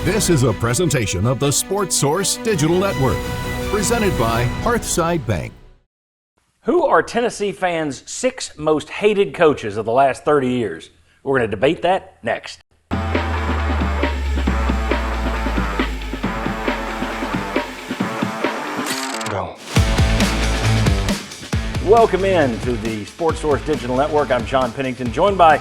This is a presentation of the Sports Source Digital Network, presented by Hearthside Bank. Who are Tennessee fans' 6 most hated coaches of the last 30 years? We're going to debate that next. Go. Welcome in to the Sports Source Digital Network. I'm John Pennington, joined by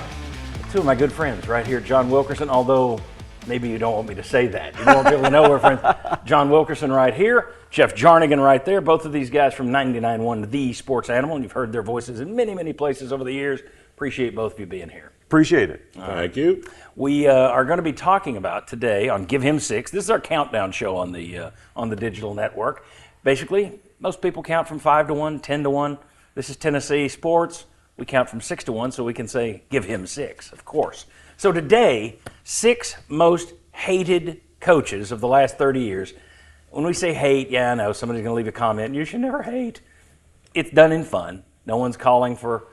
2 of my good friends right here, John Wilkerson, although maybe you don't want me to say that. You don't really know we're friends. John Wilkerson right here, Jeff Jarnigan right there. Both of these guys from 99.1 The Sports Animal, and you've heard their voices in many, many places over the years. Appreciate both of you being here. Appreciate it. Thank you. We are going to be talking about today on Give Him 6. This is our countdown show on the digital network. Basically, most people count from 5 to 1, 10 to 1. This is Tennessee sports. We count from 6 to 1, so we can say Give Him 6, of course. So today, 6 most hated coaches of the last 30 years. When we say hate, yeah, I know somebody's going to leave a comment. You should never hate. It's done in fun. No one's calling for,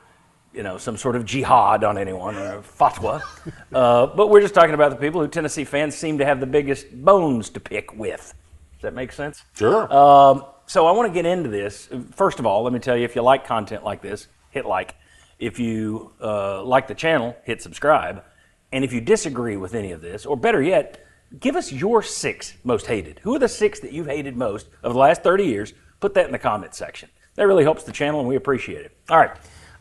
some sort of jihad on anyone or a fatwa. But we're just talking about the people who Tennessee fans seem to have the biggest bones to pick with. Does that make sense? Sure. So I want to get into this. First of all, let me tell you, if you like content like this, hit like. If you like the channel, hit subscribe. And if you disagree with any of this, or better yet, give us your 6 most hated. Who are the 6 that you've hated most of the last 30 years? Put that in the comments section. That really helps the channel, and we appreciate it. All right.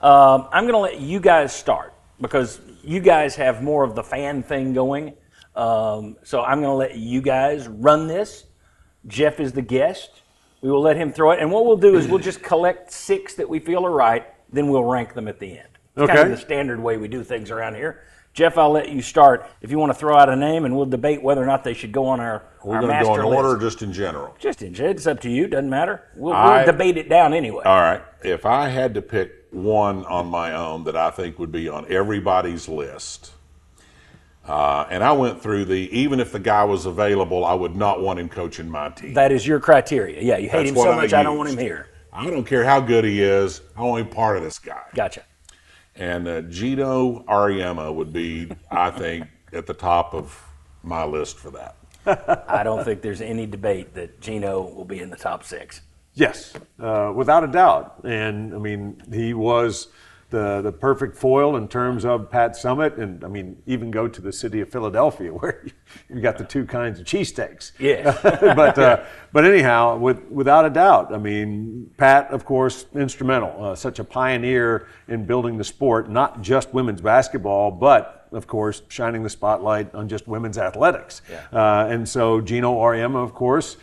I'm going to let you guys start because you guys have more of the fan thing going. So I'm going to let you guys run this. Jeff is the guest. We will let him throw it. And what we'll do is we'll just collect 6 that we feel are right, then we'll rank them at the end. It's kind of the standard way we do things around here. Jeff, I'll let you start. If you want to throw out a name, and we'll debate whether or not they should go on our master list. We're going to go in order or just in general? Just in general. It's up to you. Doesn't matter. We'll debate it down anyway. All right. If I had to pick one on my own that I think would be on everybody's list, and I went through even if the guy was available, I would not want him coaching my team. That is your criteria. Yeah, you hate him so much, I don't want him here. I don't care how good he is. I want him part of this guy. Gotcha. And Geno Auriemma would be, I think, at the top of my list for that. I don't think there's any debate that Geno will be in the top 6. Yes, without a doubt. And, he was the perfect foil in terms of Pat Summitt. And, even go to the city of Philadelphia where you got the 2 kinds of cheesesteaks. Yeah. But anyhow, without a doubt, Pat, of course, instrumental, such a pioneer in building the sport, not just women's basketball, but, of course, shining the spotlight on just women's athletics. Yeah. And so Geno Auriemma, of course,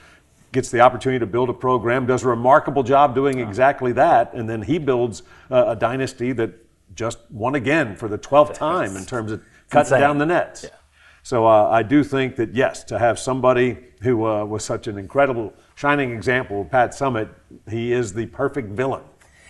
gets the opportunity to build a program, does a remarkable job doing exactly that, and then he builds a dynasty that just won again for the 12th time in terms of cutting down the nets. Yeah. So I do think that, yes, to have somebody who was such an incredible shining example of Pat Summitt, he is the perfect villain.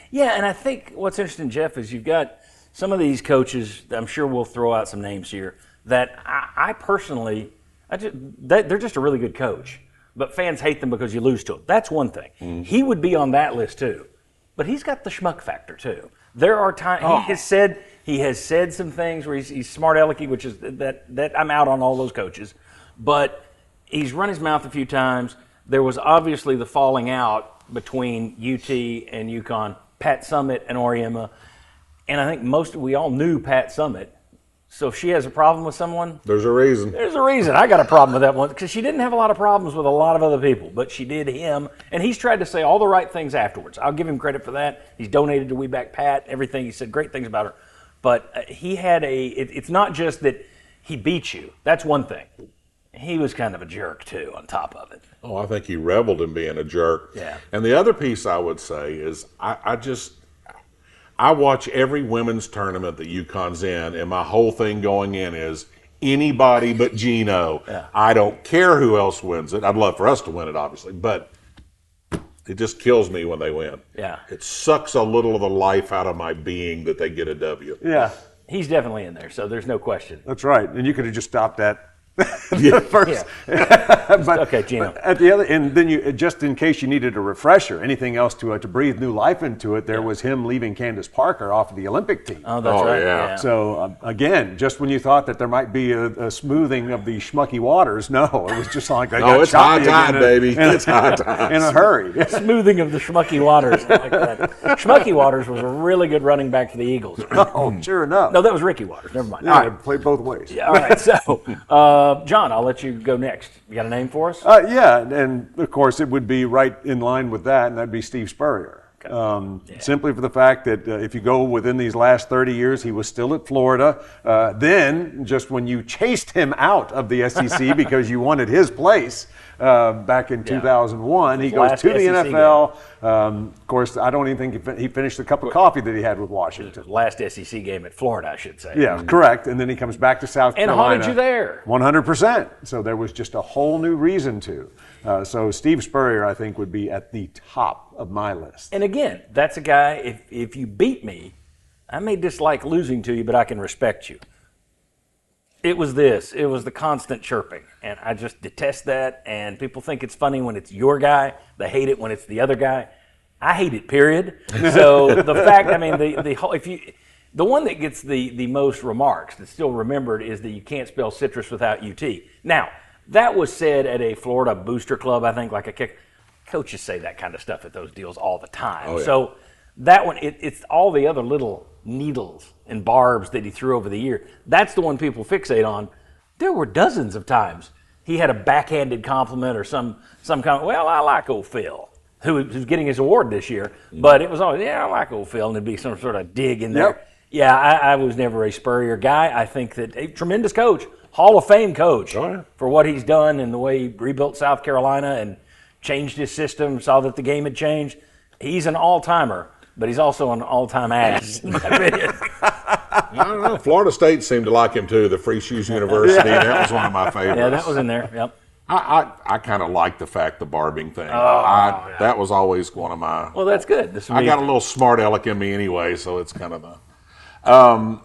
Yeah, and I think what's interesting, Jeff, is you've got some of these coaches, I'm sure we'll throw out some names here, that I personally, they're just a really good coach. But fans hate them because you lose to them. That's one thing. Mm-hmm. He would be on that list too. But he's got the schmuck factor too. There are times he has said some things where he's smart alecky, which is that I'm out on all those coaches. But he's run his mouth a few times. There was obviously the falling out between UT and UConn, Pat Summitt and Auriemma. And I think we all knew Pat Summitt. So if she has a problem with someone, there's a reason. There's a reason. I got a problem with that one because she didn't have a lot of problems with a lot of other people, but she did him, and he's tried to say all the right things afterwards. I'll give him credit for that. He's donated to We Back Pat, everything. He said great things about her, but he had it's not just that he beat you. That's one thing. He was kind of a jerk too on top of it. Oh, I think he reveled in being a jerk. Yeah. And the other piece I would say is I watch every women's tournament that UConn's in, and my whole thing going in is anybody but Geno. Yeah. I don't care who else wins it. I'd love for us to win it, obviously, but it just kills me when they win. Yeah. It sucks a little of the life out of my being that they get a W. Yeah. He's definitely in there, so there's no question. That's right. And you could have just stopped at First, but, Okay, Geno. but at the other, and then you just in case you needed a refresher, anything else to breathe new life into it, there was him leaving Candace Parker off of the Olympic team. Oh, that's right. yeah. So again, just when you thought that there might be a smoothing of the schmucky waters, no, it was just like they got it's high choppy tide, again baby. It's high tide. in a hurry. Smoothing of the Schmucky Waters. I like that. Schmucky Waters was a really good running back for the Eagles. Oh, sure enough. No, that was Ricky Waters. Never mind. Yeah, All right. it played both ways. Yeah, all right. So, John, I'll let you go next. You got a name for us? Yeah, and of course it would be right in line with that, and that'd be Steve Spurrier. Simply for the fact that if you go within these last 30 years, he was still at Florida. Then, just when you chased him out of the SEC because you wanted his place back in 2001, he goes to the SEC NFL. Of course, I don't even think he finished the cup of coffee that he had with Washington. Last SEC game at Florida, I should say. Yeah, correct. And then he comes back to South And Carolina. haunted you there. 100%. So there was just a whole new reason to. So Steve Spurrier, I think, would be at the top of my list. And again, that's a guy, if you beat me, I may dislike losing to you, but I can respect you. It was the constant chirping. And I just detest that. And people think it's funny when it's your guy. They hate it when it's the other guy. I hate it, period. So the fact, I mean, the whole, the one that gets the most remarks that's still remembered is that you can't spell citrus without UT. Now, that was said at a Florida booster club, I think, like a kick. Coaches say that kind of stuff at those deals all the time. Oh, yeah. So that one, it's all the other little needles and barbs that he threw over the year. That's the one people fixate on. There were dozens of times he had a backhanded compliment or some comment. Well, I like old Phil, who's getting his award this year. But it was always, I like old Phil, and there'd be some sort of dig in there. Yep. Yeah, I was never a Spurrier guy. I think that a tremendous coach, Hall of Fame coach for what he's done and the way he rebuilt South Carolina and changed his system, saw that the game had changed. He's an all-timer, but he's also an all-time ass. In my opinion. I don't know. Florida State seemed to like him too. The Free Shoes University. That was one of my favorites. Yeah, that was in there. Yep. I kind of like the fact the barbing thing. That was always one of my. Well, that's good. I got a little smart aleck in me anyway, so it's kind of the.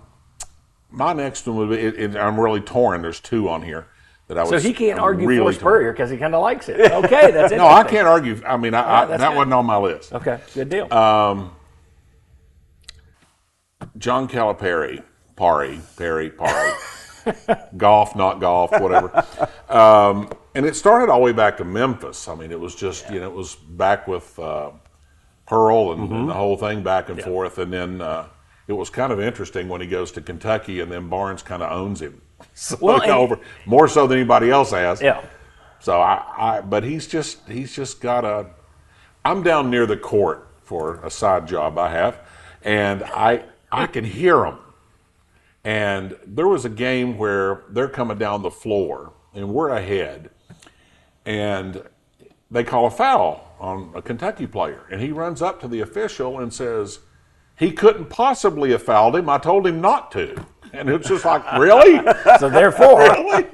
My next one would be. I'm really torn. There's two on here that I was. So he can't argue really for Spurrier because he kind of likes it. Okay, that's interesting. No, I can't argue. I mean, that good. wasn't on my list. Okay, good deal. John Calipari, Perry, golf, not golf, whatever. And it started all the way back to Memphis. I mean, it was just, it was back with Pearl and the whole thing back and forth. And then it was kind of interesting when he goes to Kentucky and then Barnes kind of owns him. So more so than anybody else has. Yeah. So but he's just got I'm down near the court for a side job I have, and I can hear them. And there was a game where they're coming down the floor, and we're ahead, and they call a foul on a Kentucky player. And he runs up to the official and says, he couldn't possibly have fouled him. I told him not to. And it's just like, really? So therefore. Really?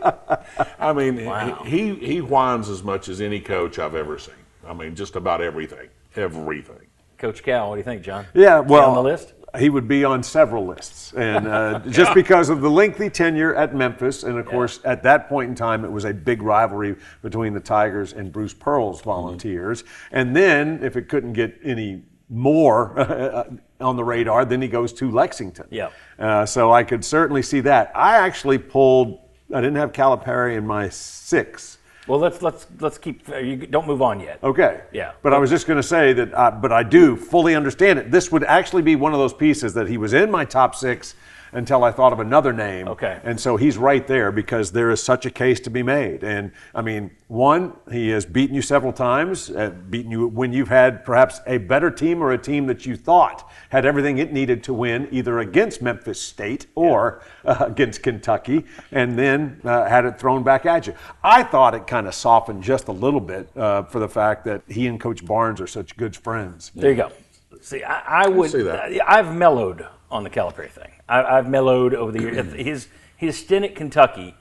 I mean, Wow. he whines as much as any coach I've ever seen. I mean, just about everything. Everything. Coach Cal, what do you think, John? Yeah, Is he well, on the list? he would be on several lists, and just because of the lengthy tenure at Memphis, and of course, at that point in time, it was a big rivalry between the Tigers and Bruce Pearl's Volunteers. And then, if it couldn't get any more on the radar, then he goes to Lexington. Yeah. So I could certainly see that. I didn't have Calipari in my 6. Well, let's keep. You don't move on yet. Okay. Yeah. But I was just going to say that, but I do fully understand it. This would actually be one of those pieces that he was in my top 6 until I thought of another name. Okay. And so he's right there because there is such a case to be made. And I mean, one, he has beaten you several times, beaten you when you've had perhaps a better team or a team that you thought had everything it needed to win, either against Memphis State or against Kentucky, and then had it thrown back at you. I thought it kind of softened just a little bit for the fact that he and Coach Barnes are such good friends. There you go. See, I would. see that. I've mellowed on the Calipari thing. I've mellowed over the years. His stint at Kentucky,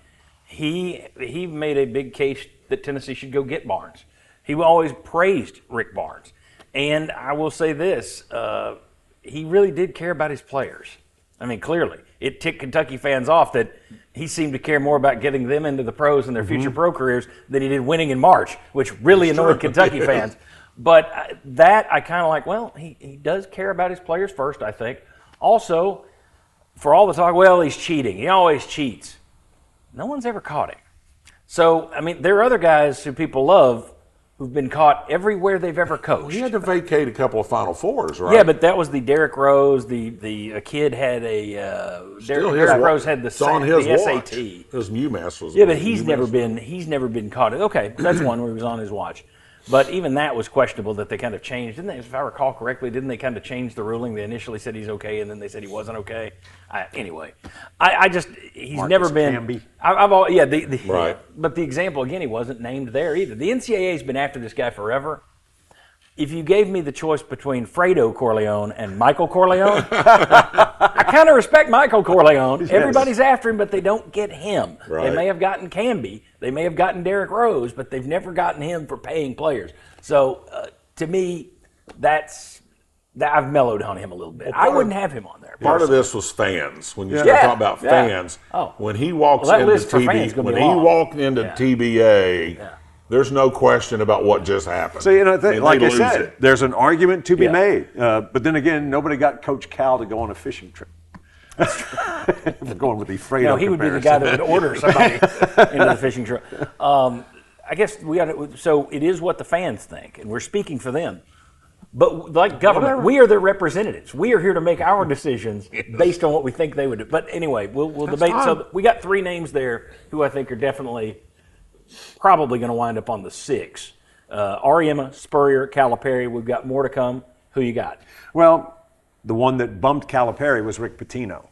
he made a big case that Tennessee should go get Barnes. He always praised Rick Barnes, and I will say this: he really did care about his players. I mean, clearly. It ticked Kentucky fans off that he seemed to care more about getting them into the pros and their future pro careers than he did winning in March, which really annoyed Kentucky fans. But that I kind of like, well, he does care about his players first, I think. Also, for all the talk, well, he's cheating. He always cheats. No one's ever caught him. So, I mean, there are other guys who people love who've been caught everywhere they've ever coached. He had to vacate a couple of Final Fours, right? Yeah, but that was the Derrick Rose. A kid had Derrick Rose had the SAT. His UMass was. Yeah, but he's never been caught. Okay, that's one where he was on his watch. But even that was questionable that they kind of changed. Didn't they, if I recall correctly, didn't they kind of change the ruling? They initially said he's okay, and then they said he wasn't okay. He's Marcus never been. Camby. Right. But the example, again, he wasn't named there either. The NCAA's been after this guy forever. If you gave me the choice between Fredo Corleone and Michael Corleone, I kind of respect Michael Corleone. Yes. Everybody's after him, but they don't get him. Right. They may have gotten Camby, they may have gotten Derrick Rose, but they've never gotten him for paying players. So to me, I've mellowed on him a little bit. I wouldn't have him on there. Part of this was fans. When you start talking about fans, when he walks into TBA, there's no question about what just happened. So, like I said, there's an argument to be made. But then again, nobody got Coach Cal to go on a fishing trip. We're going with the Fredo he would be the guy that would order somebody into the fishing trip. I guess so it is what the fans think, and we're speaking for them. But like government, we are their representatives. We are here to make our decisions based on what we think they would do. But anyway, we'll debate. So we got 3 names there who I think are definitely probably going to wind up on the 6. Auriemma, Spurrier, Calipari. We've got more to come. Who you got? Well, the one that bumped Calipari was Rick Pitino,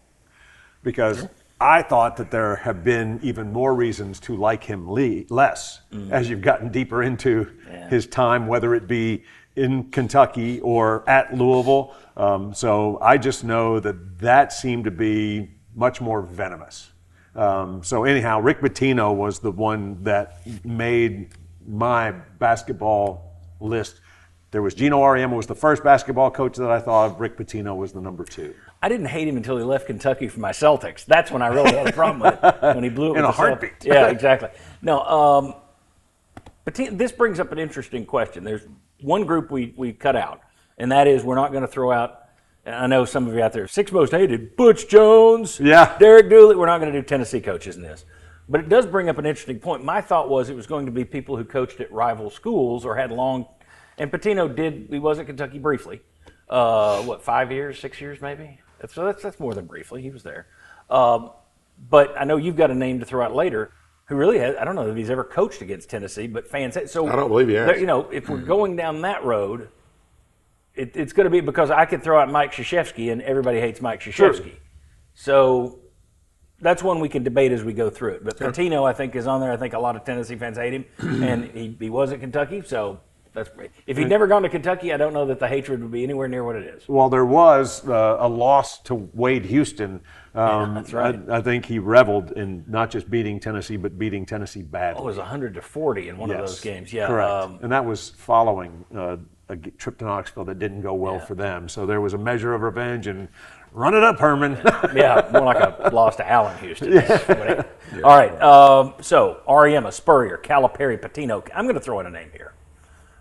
because I thought that there have been even more reasons to like him less as you've gotten deeper into his time, whether it be in Kentucky or at Louisville. So I just know that seemed to be much more venomous. So anyhow, Rick Pitino was the one that made my basketball list. There was Geno Auriemma was the first basketball coach that I thought of. Rick Pitino was the number 2. I didn't hate him until he left Kentucky for my Celtics. That's when I really had a problem with it, when he blew it in with a the heartbeat. Celtics. Yeah, exactly. No, Pitino, this brings up an interesting question. There's one group we cut out, and that is we're not going to throw out. I know some of you out there, 6 most hated, Butch Jones, Derek Dooley. We're not going to do Tennessee coaches in this. But it does bring up an interesting point. My thought was it was going to be people who coached at rival schools or had long, and Pitino he was at Kentucky briefly. 5 years, 6 years maybe? So that's more than briefly. He was there. But I know you've got a name to throw out later who really has, I don't know if he's ever coached against Tennessee, but fans, so I don't believe he has. If we're going down that road, it's going to be because I could throw out Mike Krzyzewski, and everybody hates Mike Krzyzewski. Sure. So that's one we can debate as we go through it. But Pitino, I think, is on there. I think a lot of Tennessee fans hate him, and he was at Kentucky, so that's great. If he'd never gone to Kentucky, I don't know that the hatred would be anywhere near what it is. Well, there was a loss to Wade Houston. That's right. I think he reveled in not just beating Tennessee, but beating Tennessee badly. It was 100-40 in one of those games. Yeah, correct. And that was following a trip to Knoxville that didn't go well for them. So there was a measure of revenge, and run it up, Herman. Yeah, more like a loss to Allen Houston. All right, so Auriemma, Spurrier, Calipari, Pitino. I'm going to throw in a name here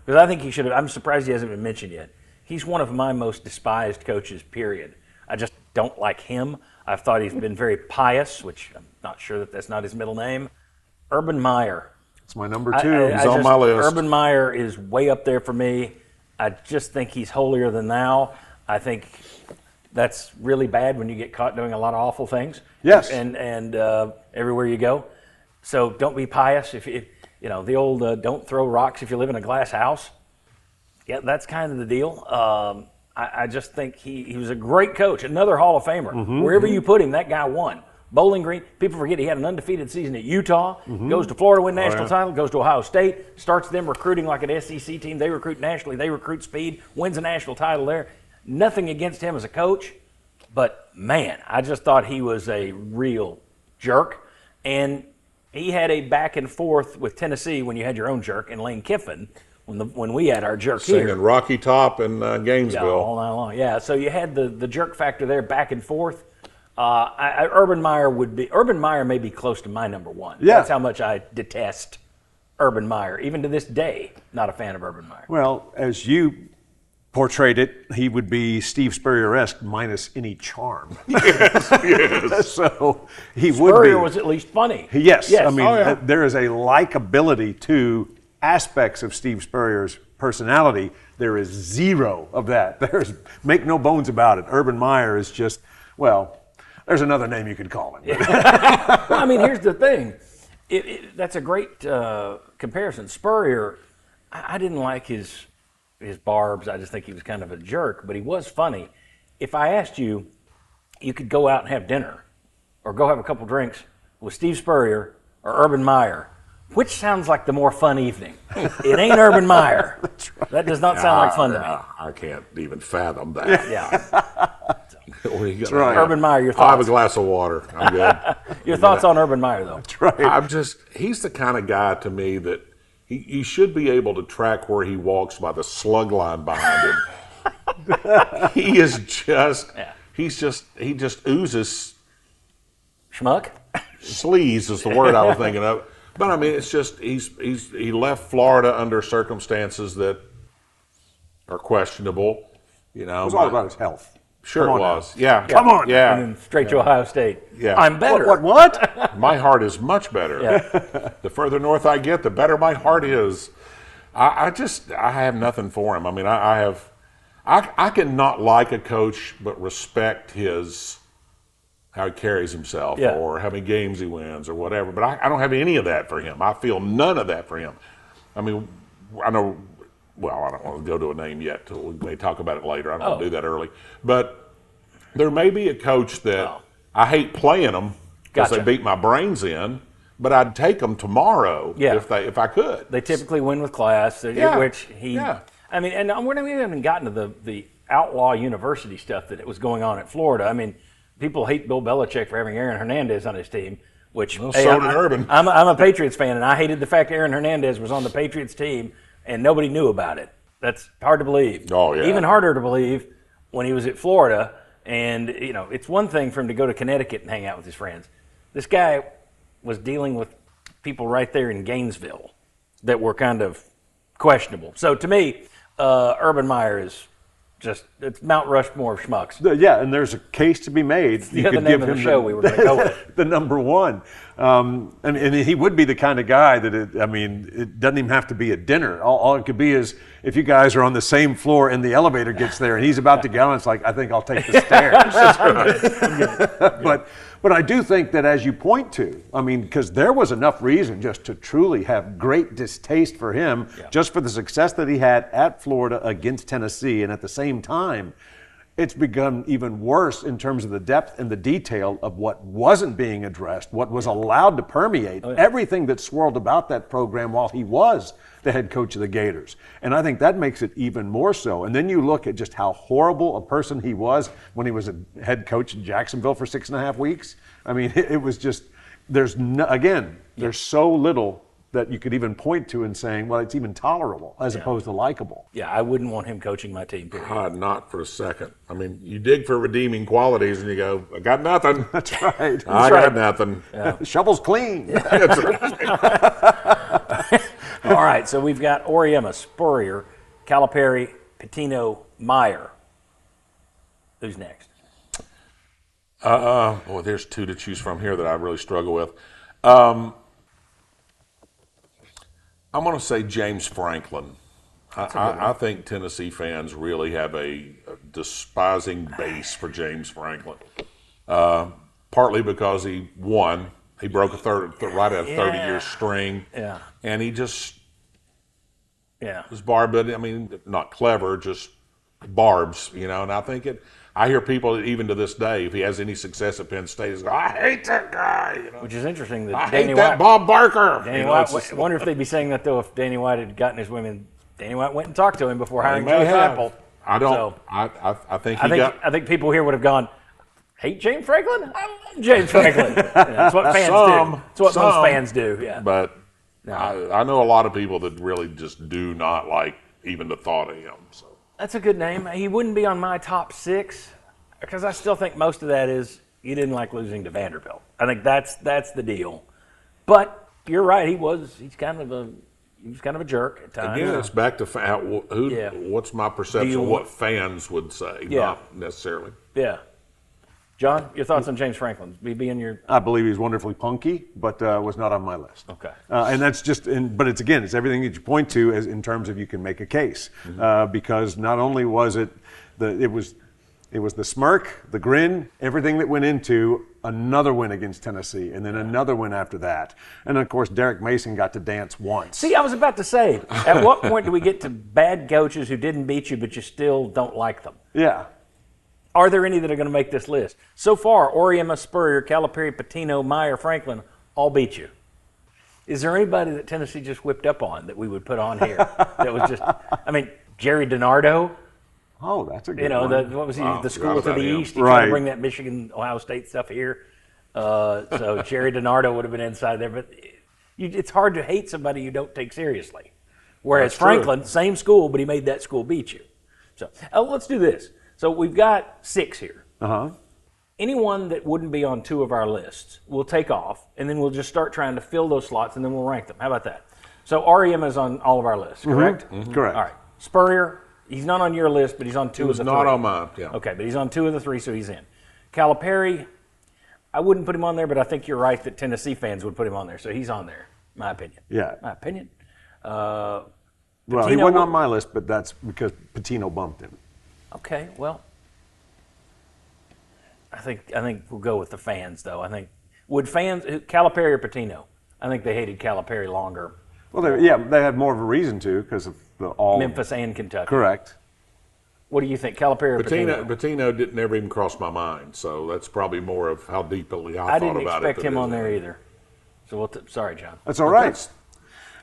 because I think he should have. I'm surprised he hasn't been mentioned yet. He's one of my most despised coaches, period. I just don't like him. I've thought he's been very pious, which I'm not sure that's not his middle name. Urban Meyer. It's my number 2. He's on my list. Urban Meyer is way up there for me. I just think he's holier than thou. I think that's really bad when you get caught doing a lot of awful things. Yes. And everywhere you go. So don't be pious. If the old don't throw rocks if you live in a glass house. Yeah, that's kind of the deal. I just think he was a great coach, another Hall of Famer. Wherever you put him, that guy won. Bowling Green, people forget he had an undefeated season at Utah, goes to Florida, win national title, goes to Ohio State, starts them recruiting like an SEC team. They recruit nationally, they recruit speed, wins a national title there. Nothing against him as a coach, but man, I just thought he was a real jerk. And he had a back and forth with Tennessee when you had your own jerk and Lane Kiffin when we had our jerk here. Singing Rocky Top in Gainesville. Yeah, all night long. Yeah, so you had the jerk factor there back and forth. Urban Meyer may be close to my number one. Yeah. That's how much I detest Urban Meyer. Even to this day, not a fan of Urban Meyer. Well, as you portrayed it, he would be Steve Spurrier-esque minus any charm. Yes. So he would be. Spurrier was at least funny. Yes. I mean, Oh, yeah. there is a likability to aspects of Steve Spurrier's personality. There is zero of that. Make no bones about it. Urban Meyer is just, well, there's another name you could call him. Well, I mean, here's the thing. That's a great comparison. Spurrier, I didn't like his barbs. I just think he was kind of a jerk, but he was funny. If I asked you, you could go out and have dinner or go have a couple drinks with Steve Spurrier or Urban Meyer, which sounds like the more fun evening? It ain't Urban Meyer. Right. That does not sound like fun to me. I can't even fathom that. Yeah. That's right. Urban Meyer, your I'll have a thoughts? glass of water. I'm good. Your thoughts on Urban Meyer, though? That's right. He's the kind of guy to me that he should be able to track where he walks by the slug line behind him. He just oozes Schmuck? sleaze is the word I was thinking of. But I mean, it's just he left Florida under circumstances that are questionable. You know, It was all about his health. Sure Come it on was. Yeah. Come on. Yeah. And then straight to Ohio State. Yeah. I'm better. What? My heart is much better. Yeah. The further north I get, the better my heart is. I have nothing for him. I mean, I can not like a coach, but respect how he carries himself Yeah. or how many games he wins or whatever. But I don't have any of that for him. I feel none of that for him. I mean, I know. Well, I don't want to go to a name yet. We may talk about it later. I don't want to do that early. But there may be a coach that I hate playing them because Gotcha. they beat my brains in, but I'd take them tomorrow if I could. They typically win with class, Yeah. which he. Yeah. I mean, and we haven't even gotten to the outlaw university stuff that was going on at Florida. I mean, people hate Bill Belichick for having Aaron Hernandez on his team, which so did Urban. I'm a Patriots fan, and I hated the fact Aaron Hernandez was on the Patriots team and nobody knew about it. That's hard to believe. Oh, yeah. Even harder to believe when he was at Florida. And, you know, it's one thing for him to go to Connecticut and hang out with his friends. This guy was dealing with people right there in Gainesville that were kind of questionable. So to me, Urban Meyer is it's Mount Rushmore of schmucks. Yeah, and there's a case to be made. The other name of the show we were going to go with. The number one. And he would be the kind of guy that, it doesn't even have to be a dinner. All it could be is if you guys are on the same floor and the elevator gets there and he's about to get on, it's like, I think I'll take the stairs. But I do think that, as you point to, I mean, because there was enough reason just to truly have great distaste for him, just for the success that he had at Florida against Tennessee. And at the same time, it's become even worse in terms of the depth and the detail of what wasn't being addressed, what was allowed to permeate, everything that swirled about that program while he was the head coach of the Gators. And I think that makes it even more so. And then you look at just how horrible a person he was when he was a head coach in Jacksonville for 6.5 weeks. I mean, it was just, there's so little that you could even point to and saying, well, it's even tolerable as opposed to likable. Yeah, I wouldn't want him coaching my team, period. Not for a second. I mean, you dig for redeeming qualities and you go, I got nothing. That's right. I got nothing. The shovel's clean. That's right. All right, so we've got Auriemma, Spurrier, Calipari, Pitino, Meyer. Who's next? Boy, there's two to choose from here that I really struggle with. I'm going to say James Franklin. I think Tennessee fans really have a despising base for James Franklin. Partly because he won. He broke right at a 30-year string. Yeah. And he just was barbed. I mean, not clever, just barbs, you know. And I think I hear people, even to this day, if he has any success at Penn State, is go, I hate that guy. You know? Which is interesting. That I Danny hate that White, Bob Barker. Danny White, I wonder if they'd be saying that, though, if Danny White had gotten his women. Danny White went and talked to him before hiring Joe Heupel. I don't. So, I think I think people here would have gone, hate James Franklin? I love James Franklin. That's what fans do. That's what most fans do. Yeah. But I know a lot of people that really just do not like even the thought of him. So That's a good name. He wouldn't be on my top 6 because I still think most of that is You didn't like losing to Vanderbilt. I think that's the deal. But you're right. He's kind of a jerk at times. Again, it's back to what's my perception of what fans would say, not necessarily. Yeah. John, your thoughts on James Franklin? I believe he's wonderfully punky, but was not on my list. Okay. And that's but it's everything that you point to as in terms of you can make a case, because not only was it was the smirk, the grin, everything that went into another win against Tennessee, and then another win after that. And of course, Derek Mason got to dance once. See, I was about to say, at what point do we get to bad coaches who didn't beat you, but you still don't like them? Yeah. Are there any that are going to make this list? So far, Auriemma, Spurrier, Calipari, Pitino, Meyer, Franklin all beat you. Is there anybody that Tennessee just whipped up on that we would put on here that was just, Jerry DiNardo? Oh, that's a good one. What was he? The school to the east. He right. tried to bring that Michigan, Ohio State stuff here. So Jerry DiNardo would have been inside there. But it's hard to hate somebody you don't take seriously. Whereas that's Franklin, true. Same school, but he made that school beat you. So let's do this. So we've got 6 here. Anyone that wouldn't be on 2 of our lists, we'll take off, and then we'll just start trying to fill those slots, and then we'll rank them. How about that? So Auriemma is on all of our lists, correct? Correct. All right. Spurrier, he's not on your list, but he's on 2 of the 3. Not on mine, yeah. Okay, but he's on 2 of the 3, so he's in. Calipari, I wouldn't put him on there, but I think you're right that Tennessee fans would put him on there, so he's on there, my opinion. Yeah. My opinion. Well, he wasn't on my list, but that's because Pitino bumped him. Okay, well, I think we'll go with the fans, though. I think Calipari or Pitino? I think they hated Calipari longer. Well, they had more of a reason to because of Memphis and Kentucky. Correct. What do you think, Calipari or Pitino? Pitino never even crossed my mind, so that's probably more of how deeply I thought about it. I didn't expect him on there either. So sorry, John. That's all right.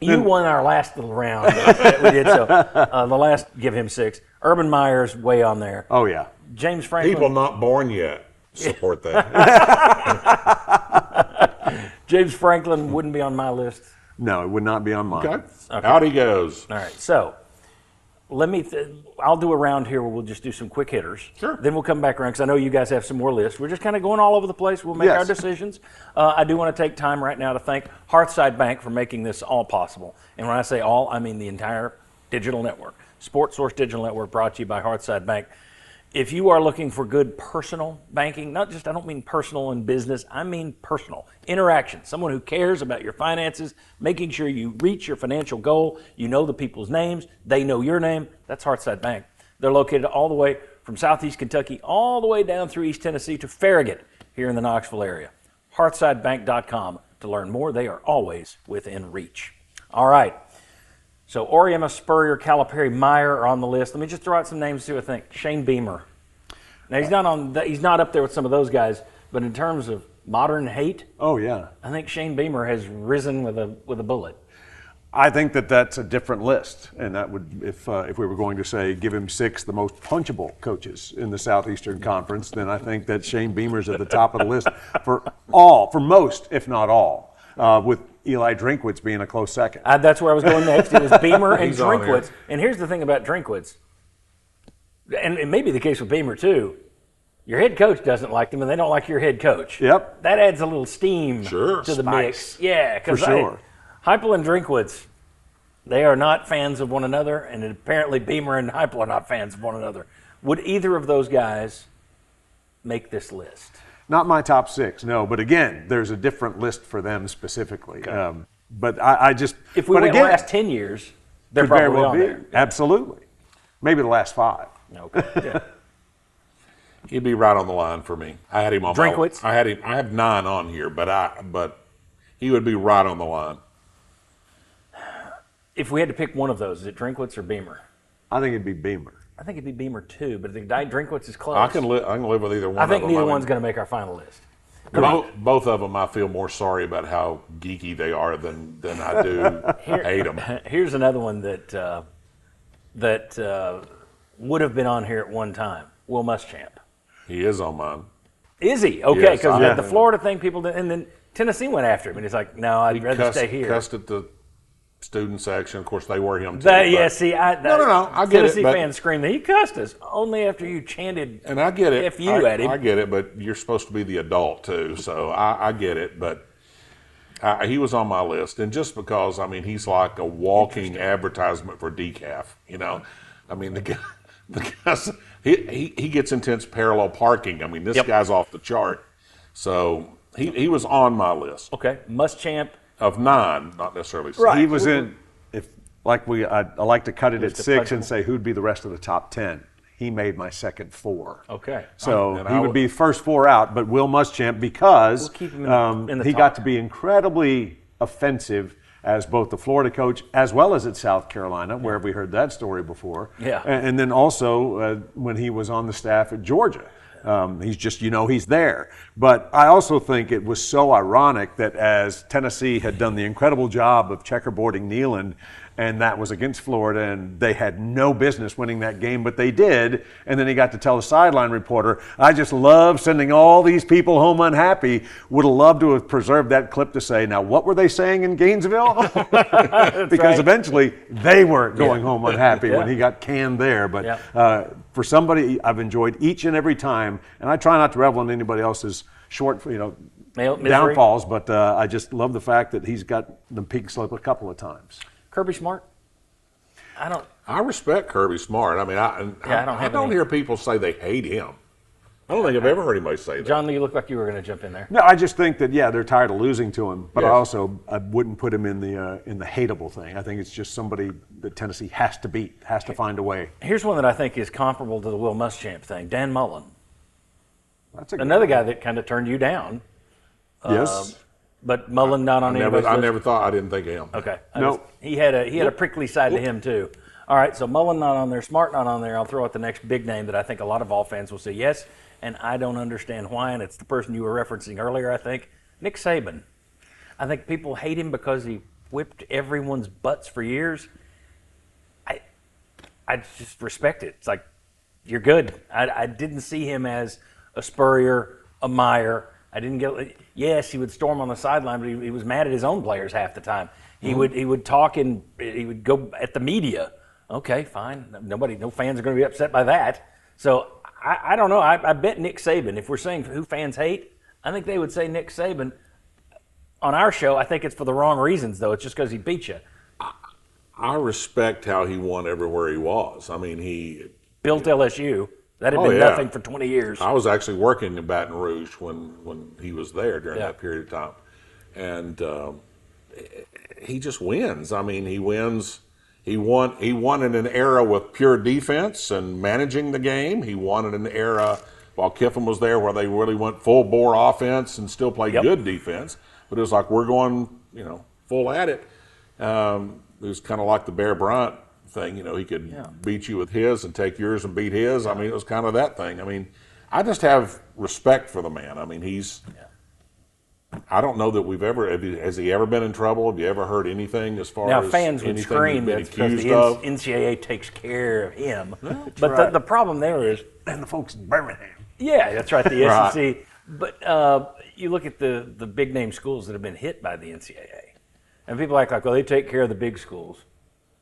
You won our last little round that we did. So the last, give him 6. Urban Meyer's way on there. Oh yeah. James Franklin. People not born yet support that. James Franklin wouldn't be on my list. No, it would not be on mine. Okay. Out he goes. All right. So I'll do a round here where we'll just do some quick hitters. Sure. Then we'll come back around because I know you guys have some more lists. We're just kind of going all over the place. We'll make our decisions. I do want to take time right now to thank Hearthside Bank for making this all possible. And when I say all, I mean the entire digital network. Sports Source Digital Network brought to you by Hearthside Bank. If you are looking for good personal banking, I don't mean personal in business, I mean personal interaction, someone who cares about your finances, making sure you reach your financial goal, you know the people's names, they know your name, that's Hearthside Bank. They're located all the way from southeast Kentucky all the way down through East Tennessee to Farragut here in the Knoxville area. Hearthsidebank.com to learn more. They are always within reach. All right. So Auriemma, Spurrier, Calipari, Meyer are on the list. Let me just throw out some names to see what I think. Shane Beamer. Now he's not up there with some of those guys, but in terms of modern hate, oh yeah, I think Shane Beamer has risen with a bullet. I think that's a different list, and that would if we were going to say give him 6 the most punchable coaches in the Southeastern Conference, then I think that Shane Beamer's at the top of the list for most, if not all, with Eli Drinkwitz being a close second. That's where I was going next. It was Beamer and Drinkwitz. And here's the thing about Drinkwitz, and it may be the case with Beamer too. Your head coach doesn't like them, and they don't like your head coach. Yep. That adds a little steam to the mix. Yeah, because Heupel and Drinkwitz, they are not fans of one another, and apparently Beamer and Heupel are not fans of one another. Would either of those guys make this list? Not my top 6, no. But again, there's a different list for them specifically. Okay. But I just if we went the last 10 years, they're probably on there. Absolutely, maybe the last 5. Okay. Yeah. He'd be right on the line for me. I had him on Drinkwitz. I have 9 on here, but he would be right on the line. If we had to pick one of those, is it Drinkwitz or Beamer? I think it'd be Beamer. I think it'd be Beamer too, but the guy Drinkwitz is close. I can live with either one. I think neither one's going to make our final list. Both of them, I feel more sorry about how geeky they are than I do hate them. Here's another one that would have been on here at one time. Will Muschamp. He is on mine. Is he? Okay, because Yes, the Florida thing, people did, and then Tennessee went after him, and he's like, no, I'd rather stay here. Cussed at the student section. Of course, they were him too. No, I get Tennessee it. But, fans screamed that he cussed us only after you chanted and I get it. F you at him. I get it, but you're supposed to be the adult too, so I get it. But he was on my list, and just because, I mean, he's like a walking advertisement for decaf. You know, I mean, the guy's he gets intense parallel parking. I mean, this guy's off the chart. So he was on my list. Okay, Muschamp. Of 9, not necessarily 6. Right. He was in, I like to cut it at 6 and say who'd be the rest of the top 10. He made my second 4. Okay. So And he I would would- be first 4 out, but Will Muschamp, because We'll keep him in the he top. got to be incredibly offensive as both the Florida coach as well as at South Carolina, where we heard that story before. Yeah. And then also when he was on the staff at Georgia. He's just, he's there. But I also think it was so ironic that as Tennessee had done the incredible job of checkerboarding Neyland, and that was against Florida, and they had no business winning that game, but they did. And then he got to tell the sideline reporter, I just love sending all these people home unhappy. Would have loved to have preserved that clip to say, now what were they saying in Gainesville? Because eventually they were going home unhappy when he got canned there. But for somebody, I've enjoyed each and every time, and I try not to revel in anybody else's short, Misery. downfalls, but I just love the fact that he's got the pink slip a couple of times. Kirby Smart. I respect Kirby Smart. I mean, I don't hear people say they hate him. I don't think I've ever heard anybody say that. John, you look like you were going to jump in there. No, I just think that they're tired of losing to him, but Yes. I wouldn't put him in the hateable thing. I think it's just somebody that Tennessee has to beat, has to find a way. Here's one that I think is comparable to the Will Muschamp thing. Dan Mullen, That's a good another one. guy that kind of turned you down. Yes. But Mullen not on anybody's I list? never thought. I didn't think of him. Okay. Nope. He had a prickly side to him too. All right, so Mullen not on there, Smart not on there. I'll throw out the next big name that I think a lot of Vol fans will say yes, and I don't understand why, and it's the person you were referencing earlier, I think, Nick Saban. I think people hate him because he whipped everyone's butts for years. I just respect it. It's like, you're good. I didn't see him as a Spurrier, a Meyer. Yes, he would storm on the sideline, but he was mad at his own players half the time. He would talk and he would go at the media. Okay, fine. No fans are going to be upset by that. So I don't know. I bet Nick Saban, if we're saying who fans hate, I think they would say Nick Saban. On our show, I think it's for the wrong reasons, though. It's just because he beat you. I respect how he won everywhere he was. I mean, he Built LSU. That had been nothing for 20 years. I was actually working in Baton Rouge when he was there during that period of time, and he just wins. I mean, he wins. He won in an era with pure defense and managing the game. He won in an era while Kiffin was there where they really went full bore offense and still played good defense. But it was like, we're going, full at it. It was kind of like the Bear Bryant thing. He could beat you with his and take yours and beat his. I mean, it was kind of that thing. I mean, I just have respect for the man. I mean, I don't know that has he ever been in trouble? Have you ever heard anything as far Now, as fans would anything scream he's been that's because accused the of? NCAA takes care of him. But right. the problem there is, And the folks in Birmingham. yeah, that's right, the Right. SEC. But you look at the big name schools that have been hit by the NCAA, and people act like, well, they take care of the big schools.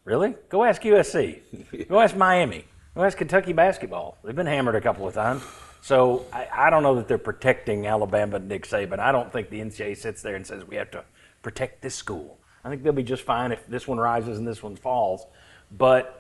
Really? Go ask USC. Go ask Miami. Go ask Kentucky basketball. They've been hammered a couple of times. So I don't know that they're protecting Alabama and Nick Saban. I don't think the NCAA sits there and says we have to protect this school. I think they'll be just fine if this one rises and this one falls. But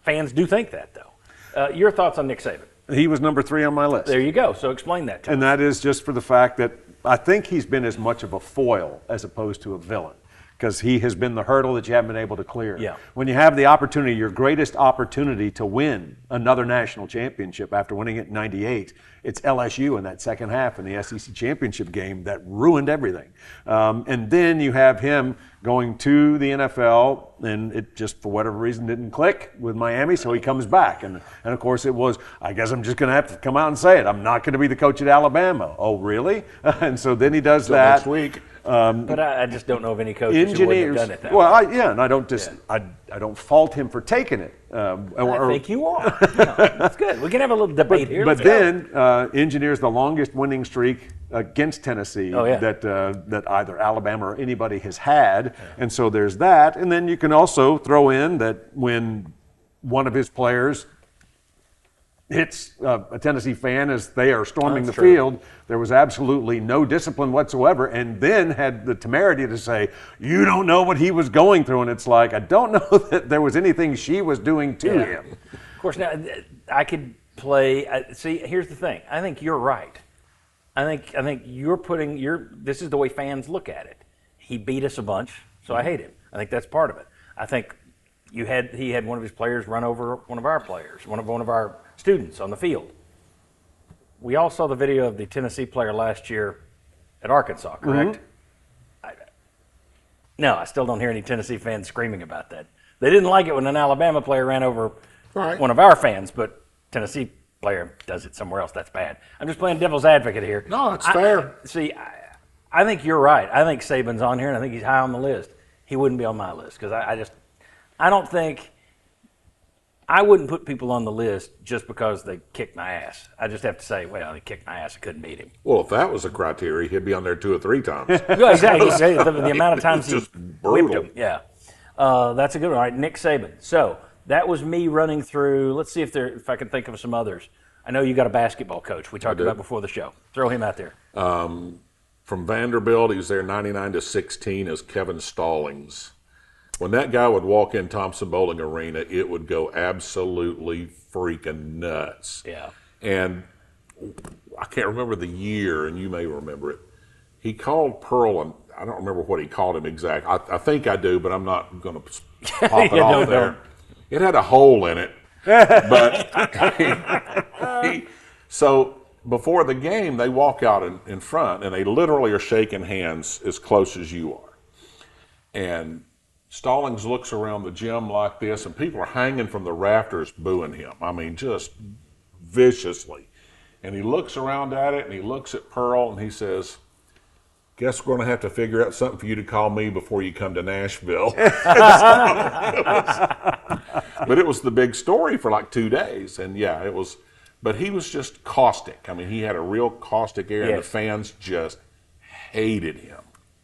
fans do think that, though. Your thoughts on Nick Saban? He was number 3 on my list. There you go. So explain that to me. And that is just for the fact that I think he's been as much of a foil as opposed to a villain, because he has been the hurdle that you haven't been able to clear. Yeah. When you have the opportunity, your greatest opportunity to win another national championship after winning it in '98, it's LSU in that second half in the SEC championship game that ruined everything. And then you have him going to the NFL, and it just, for whatever reason, didn't click with Miami, so he comes back. And of course it was, I guess I'm just going to have to come out and say it, I'm not going to be the coach at Alabama. Oh, really? And so then he does that. Next week. But I just don't know of any coaches who wouldn't have done it that way. Well, and I don't I don't fault him for taking it. I think you are. That's good. We can have a little debate here. But then engineers the longest winning streak against Tennessee that either Alabama or anybody has had. Yeah. And so there's that. And then you can also throw in that when one of his players hits a Tennessee fan as they are storming the field, there was absolutely no discipline whatsoever, and then had the temerity to say, you don't know what he was going through. And it's like, I don't know that there was anything she was doing to him. Of course, now I could play. See, here's the thing. I think you're right. I think you're putting this is the way fans look at it. He beat us a bunch, so I hate him. I think that's part of it. I think he had one of his players run over one of our players, one of our students on the field. We all saw the video of the Tennessee player last year at Arkansas, correct? No, I still don't hear any Tennessee fans screaming about that. They didn't like it when an Alabama player ran over one of our fans, but Tennessee player does it somewhere else. That's bad. I'm just playing devil's advocate here. No, it's fair. I think you're right. I think Saban's on here, and I think he's high on the list. He wouldn't be on my list because I don't think – I wouldn't put people on the list just because they kicked my ass. I just have to say, well, they kicked my ass. I couldn't beat him. Well, if that was a criteria, he'd be on there 2 or 3 times. Yeah, exactly. The amount of times he whipped him. brutal. Yeah. That's a good one. All right, Nick Saban. So that was me running through. Let's see if I can think of some others. I know you got a basketball coach we talked about before the show. Throw him out there. From Vanderbilt, he was there 99-16 as Kevin Stallings. When that guy would walk in Thompson Bowling Arena, it would go absolutely freaking nuts. Yeah. And I can't remember the year, and you may remember it. He called Pearl, and I don't remember what he called him exactly. I think I do, but I'm not going to pop it off there. It had a hole in it. But so before the game, they walk out in front, and they literally are shaking hands as close as you are. And Stallings looks around the gym like this, and people are hanging from the rafters booing him. I mean, just viciously. And he looks around at it, and he looks at Pearl, and he says, guess we're going to have to figure out something for you to call me before you come to Nashville. But it was the big story for like 2 days. And, yeah, it was. But he was just caustic. I mean, he had a real caustic air, and the fans just hated him.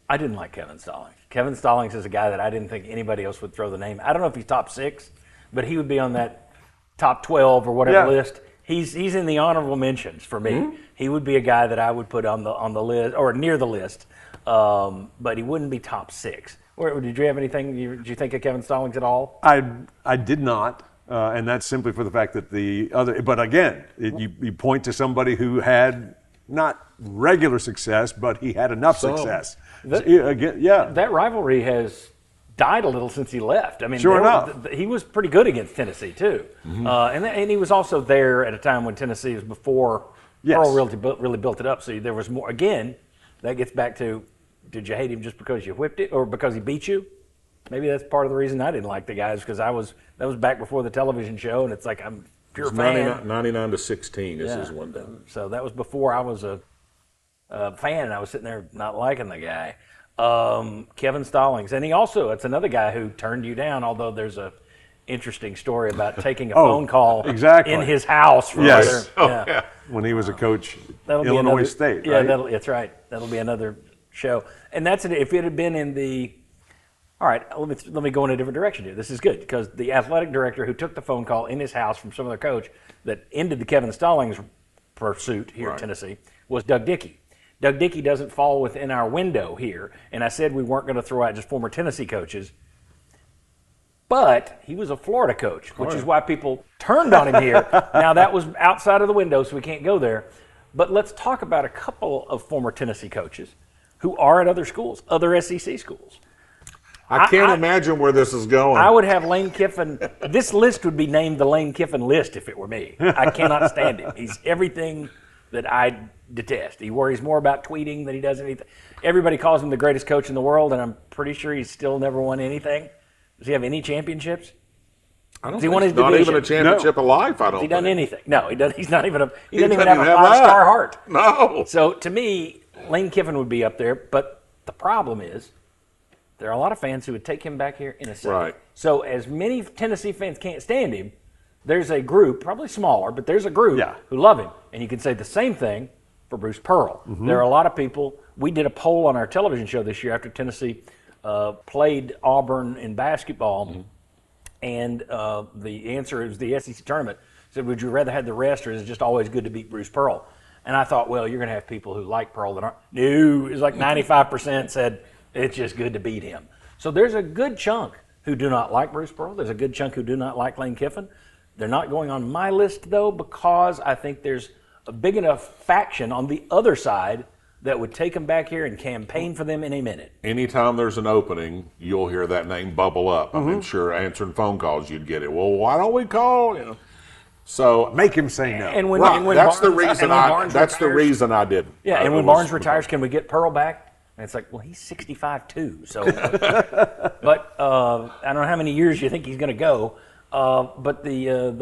I didn't like Kevin Stallings. Kevin Stallings is a guy that I didn't think anybody else would throw the name. I don't know if he's top 6, but he would be on that top 12 or whatever list. He's in the honorable mentions for me. Mm-hmm. He would be a guy that I would put on the list or near the list, but he wouldn't be top 6. Did you have anything? Did you think of Kevin Stallings at all? I did not, and that's simply for the fact that the other. But again, you point to somebody who had not regular success, but he had enough success. That rivalry has died a little since he left. I mean, sure enough, he was pretty good against Tennessee too, and he was also there at a time when Tennessee was before Pearl really built it up. So there was more. Again, that gets back to, did you hate him just because you whipped it or because he beat you? Maybe that's part of the reason I didn't like the guys, because that was back before the television show, and it's like I'm pure fan. 99-16 is his one day. So that was before I was a fan, and I was sitting there not liking the guy. Kevin Stallings, and it's another guy who turned you down, although there's a interesting story about taking a phone call in his house. When he was a coach at Illinois State. Yeah, that's right. That'll be another show. And that's it. If it had been in the – all right, let me go in a different direction here. This is good, because the athletic director who took the phone call in his house from some other coach that ended the Kevin Stallings pursuit here at Tennessee was Doug Dickey. Doug Dickey doesn't fall within our window here, and I said we weren't going to throw out just former Tennessee coaches, but he was a Florida coach, which is why people turned on him here. Now, that was outside of the window, so we can't go there. But let's talk about a couple of former Tennessee coaches who are at other schools, other SEC schools. I can't imagine where this is going. I would have Lane Kiffin. This list would be named the Lane Kiffin list if it were me. I cannot stand him. He's everything that I detest. He worries more about tweeting than he does anything. Everybody calls him the greatest coach in the world, and I'm pretty sure he's still never won anything. Does he have any championships? I don't think he's not even a championship of life, I don't think. Has he done anything? No, he doesn't. He doesn't even have a 5-star heart. No. So to me, Lane Kiffin would be up there, but the problem is there are a lot of fans who would take him back here in a second. Right. So as many Tennessee fans can't stand him, there's a group, probably smaller, but there's a group who love him. And you can say the same thing for Bruce Pearl. There are a lot of people. We did a poll on our television show this year after Tennessee played Auburn in basketball, and the answer is the SEC tournament. Said, would you rather have the rest, or is it just always good to beat Bruce Pearl? And I thought, well, you're going to have people who like Pearl that aren't. No, it's like 95% said it's just good to beat him. So there's a good chunk who do not like Bruce Pearl. There's a good chunk who do not like Lane Kiffin. They're not going on my list, though, because I think there's a big enough faction on the other side that would take them back here and campaign for them in a minute. Anytime there's an opening, you'll hear that name bubble up. I'm sure answering phone calls, you'd get it. Well, why don't we call? You know. So make him say no. And when, right, and when that's Barnes, the reason the reason I didn't. Yeah, and when Barnes retires, can we get Pearl back? And it's like, well, he's 65 too. So, but I don't know how many years you think he's going to go. But the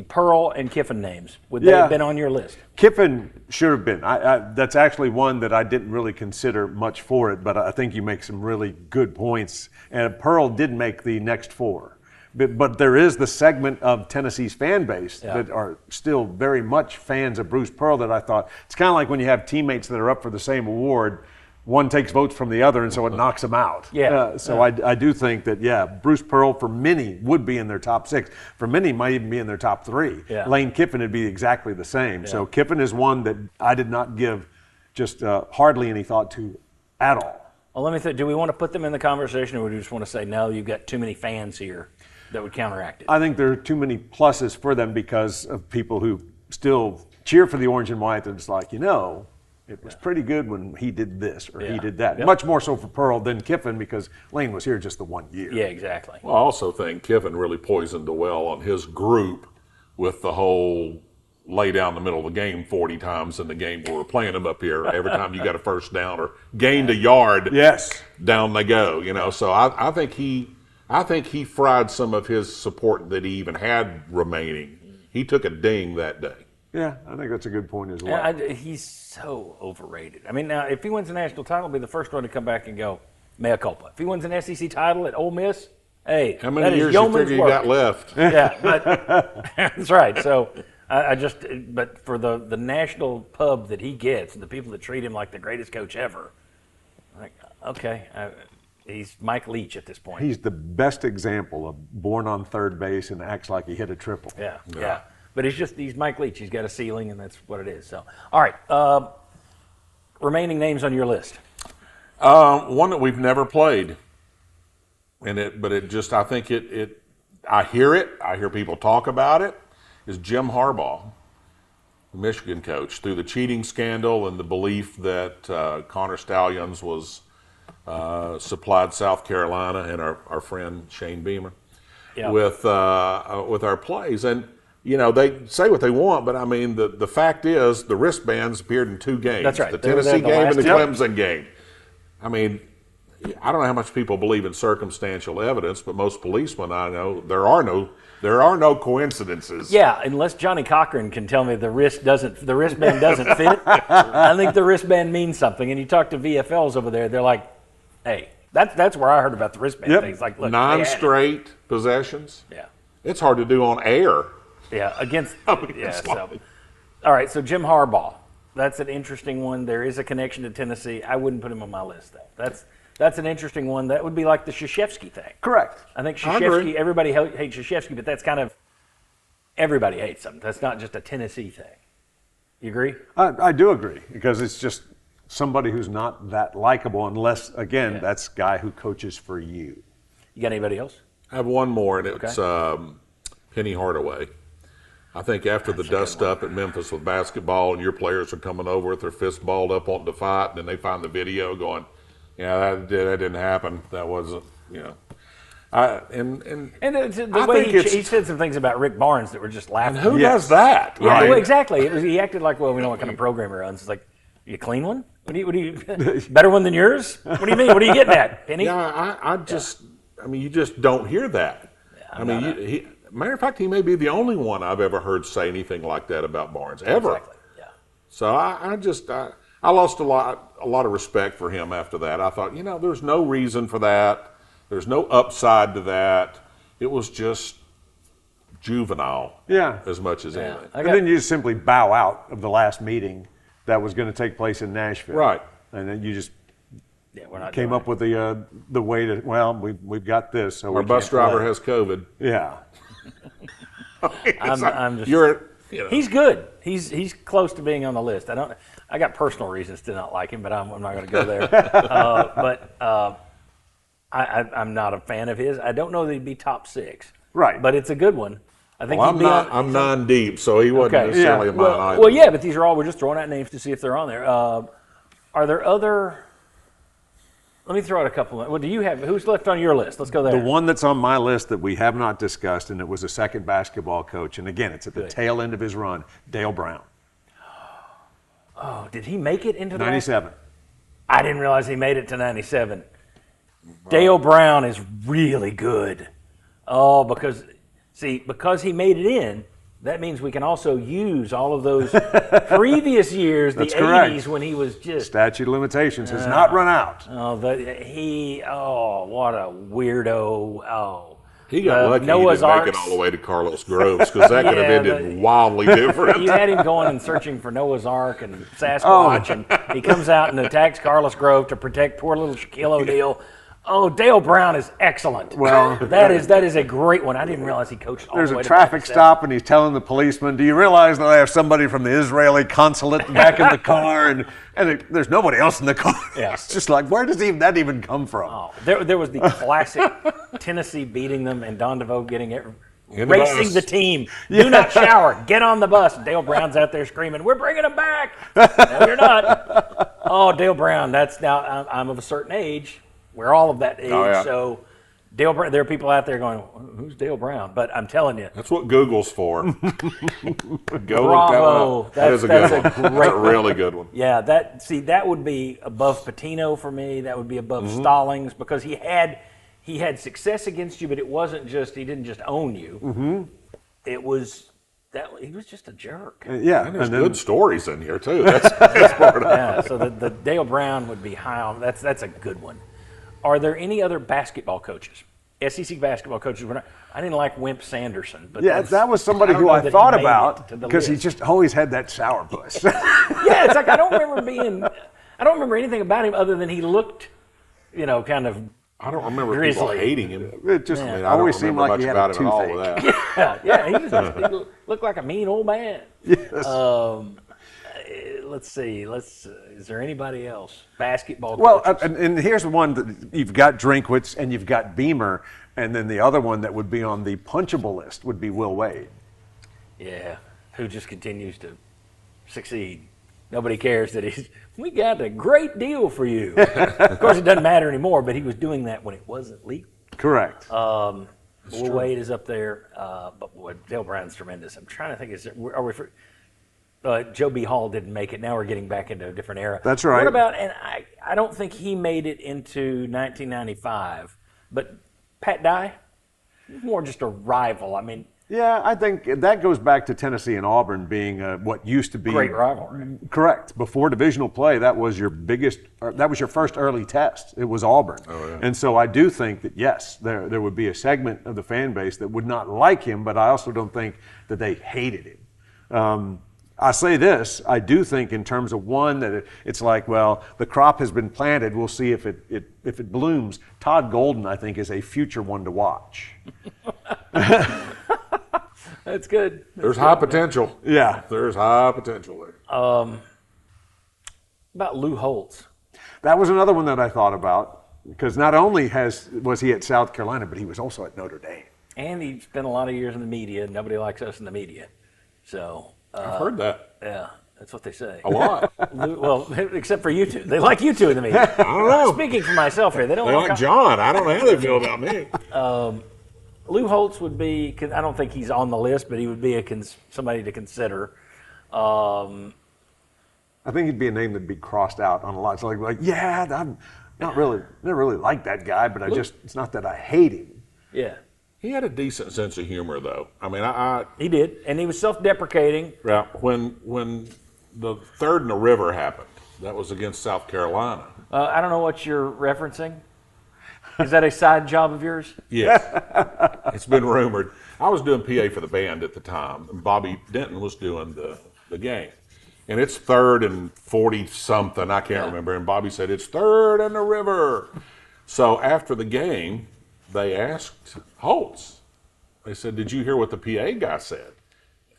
Pearl and Kiffin names, would they have been on your list? Kiffin should have been. That's actually one that I didn't really consider much for it, but I think you make some really good points. And Pearl did make the next four. But there is the segment of Tennessee's fan base that are still very much fans of Bruce Pearl that I thought, it's kind of like when you have teammates that are up for the same award, one takes votes from the other, and so it knocks them out. I do think that, Bruce Pearl for many would be in their top 6. For many, might even be in their top 3. Yeah. Lane Kiffin would be exactly the same. Yeah. So Kiffin is one that I did not give just hardly any thought to at all. Well, let me think. Do we want to put them in the conversation, or do we just want to say, no, you've got too many fans here that would counteract it? I think there are too many pluses for them because of people who still cheer for the orange and white, and it's like, it was pretty good when he did this or he did that. Yep. Much more so for Pearl than Kiffin because Lane was here just the 1 year. Yeah, exactly. Well, I also think Kiffin really poisoned the well on his group with the whole lay down the middle of the game 40 times in the game where we're playing them up here. Every time you got a first down or gained a yard, down they go. So I think he fried some of his support that he even had remaining. He took a ding that day. Yeah, I think that's a good point as well. Yeah, he's so overrated. I mean, now, if he wins a national title, he'll be the first one to come back and go, mea culpa. If he wins an SEC title at Ole Miss, hey, how many years you figure you got left? Yeah, but that's right. So but for the national pub that he gets, and the people that treat him like the greatest coach ever, like, okay, he's Mike Leach at this point. He's the best example of born on third base and acts like he hit a triple. Yeah. But he's Mike Leach. He's got a ceiling, and that's what it is. So, all right. Remaining names on your list. One that we've never played, I think I hear it. I hear people talk about it. Is Jim Harbaugh, the Michigan coach, through the cheating scandal and the belief that Connor Stallions was supplied South Carolina and our friend Shane Beamer with our plays. And they say what they want, but I mean, the fact is the wristbands appeared in 2 games. That's right. The Tennessee game and the Clemson game. I mean, I don't know how much people believe in circumstantial evidence, but most policemen I know, there are no coincidences. Yeah, unless Johnny Cochran can tell me the wristband doesn't fit. I think the wristband means something. And you talk to VFLs over there, they're like, hey, that's where I heard about the wristband things. Like, look, non-straight possessions. Yeah. It's hard to do on air. Yeah, against. All right, so Jim Harbaugh. That's an interesting one. There is a connection to Tennessee. I wouldn't put him on my list, though. That's an interesting one. That would be like the Krzyzewski thing. Correct. I think Krzyzewski, everybody hates Krzyzewski, but that's kind of everybody hates him. That's not just a Tennessee thing. You agree? I do agree because it's just somebody who's not that likable unless, again, that's a guy who coaches for you. You got anybody else? I have one more, and it's Penny Hardaway. I think after the dust up at Memphis with basketball and your players are coming over with their fists balled up wanting to fight, and then they find the video going, that didn't happen. That wasn't, the way he said some things about Rick Barnes that were just laughing. And who does that? Yeah, right? Well, exactly. He acted like, we know what kind of program he runs. It's like, you clean one? What do you better one than yours? What do you mean? What are you getting at, Penny? Yeah, you just don't hear that. Yeah, matter of fact, he may be the only one I've ever heard say anything like that about Barnes, ever. Exactly. Yeah. So I I lost a lot of respect for him after that. I thought, there's no reason for that. There's no upside to that. It was just juvenile, as much as anything. And then you just simply bow out of the last meeting that was going to take place in Nashville, right? And then you just we're not came up with the way to. Well, we've got this. So our bus driver has COVID. Yeah. I'm just. He's good. He's close to being on the list. I got personal reasons to not like him, but I'm not going to go there. I'm not a fan of his. I don't know that he'd be top 6. Right. But it's a good one. I think I'm 9 deep, so he wasn't necessarily in mine either. Well, yeah, but these are all, we're just throwing out names to see if they're on there. Are there other, let me throw out a couple. What do you have? Who's left on your list? Let's go there. The one that's on my list that we have not discussed, and it was a second basketball coach, and again, it's at the tail end of his run, Dale Brown. Oh, did he make it into 97? I didn't realize he made it to 97. Dale Brown is really good. Oh, because he made it in, that means we can also use all of those previous years, the 80s, when he was just... Statute of limitations has not run out. Oh, what a weirdo. Oh. He got lucky Noah's he didn't make it all the way to Carlos Groves, because that could have ended wildly different. You had him going and searching for Noah's Ark and Sasquatch, and he comes out and attacks Carlos Grove to protect poor little Shaquille O'Neal. Oh, Dale Brown is excellent. Well, that is a great one. I didn't realize he coached all the way to There's a traffic stop, and he's telling the policeman, "Do you realize that I have somebody from the Israeli consulate back in the car?" And there's nobody else in the car. Yeah. It's just like, where does that even come from? Oh, there was the classic Tennessee beating them and Don DeVoe getting it. Racing the team. Do not shower. Get on the bus. Dale Brown's out there screaming, "We're bringing him back." No, you're not. Oh, Dale Brown. That's now. I'm of a certain age. We're all of that age, so Dale Brown. There are people out there going, "Who's Dale Brown?" But I'm telling you, that's what Google's for. Bravo! That is a good one. That's a really good one. Yeah, that would be above Pitino for me. That would be above Stallings, because he had success against you, but it wasn't just he didn't just own you. Mm-hmm. It was that he was just a jerk. Yeah, and there's good stories in here too. That's part of it. Yeah, so the Dale Brown would be high on. That's a good one. Are there any other basketball coaches? SEC basketball coaches. I didn't like Wimp Sanderson, but that was somebody who I thought about because he just always had that sourpuss. Yeah, it's like I don't remember anything about him other than he looked, kind of. I don't remember grizzly. People hating him. It just I always don't seemed remember like much he had about a him at all toothache. with that. He looked like a mean old man. Yes. Let's see. Is there anybody else? Basketball Well, coaches? and here's one that you've got Drinkwitz and you've got Beamer, and then the other one that would be on the punchable list would be Will Wade. Yeah, who just continues to succeed. Nobody cares that we got a great deal for you. Of course, it doesn't matter anymore, but he was doing that when it wasn't legal. Correct. Will Wade is up there, but boy, Dale Brown's tremendous. I'm trying to think, Joe B. Hall didn't make it. Now we're getting back into a different era. That's right. What about, and I don't think he made it into 1995, but Pat Dye, more just a rival. I mean, yeah, I think that goes back to Tennessee and Auburn being what used to be great rivalry. Correct. Before divisional play, that was your first early test. It was Auburn. Oh, yeah. And so I do think that, yes, there would be a segment of the fan base that would not like him, but I also don't think that they hated him. I say this, I do think in terms of one that it's like, well, the crop has been planted, we'll see if it blooms. Todd Golden, I think, is a future one to watch. That's good. There's high potential. Yeah. There's high potential there. About Lou Holtz. That was another one that I thought about, because not only was he at South Carolina, but he was also at Notre Dame. And he spent a lot of years in the media. Nobody likes us in the media. So I've heard that. Yeah, that's what they say. A lot. Well, except for you two. They like you two in the media. I don't know. Speaking for myself here, they don't like John. I don't know how they feel about me. Lou Holtz would be, I don't think he's on the list, but he would be somebody to consider. I think he'd be a name that'd be crossed out on a lot. It's like yeah, I'm never really like that guy, but it's not that I hate him. Yeah. He had a decent sense of humor, though. I mean, he did, and he was self-deprecating. Yeah. When the third in the river happened, That was against South Carolina. I don't know what you're referencing. Is that a side job of yours? Yes. It's been rumored. I was doing PA for the band at the time, and Bobby Denton was doing the game. And it's 3rd and 40-something, I can't remember. And Bobby said, it's 3rd and the river. So after the game, they asked Holtz. They said, did you hear what the PA guy said?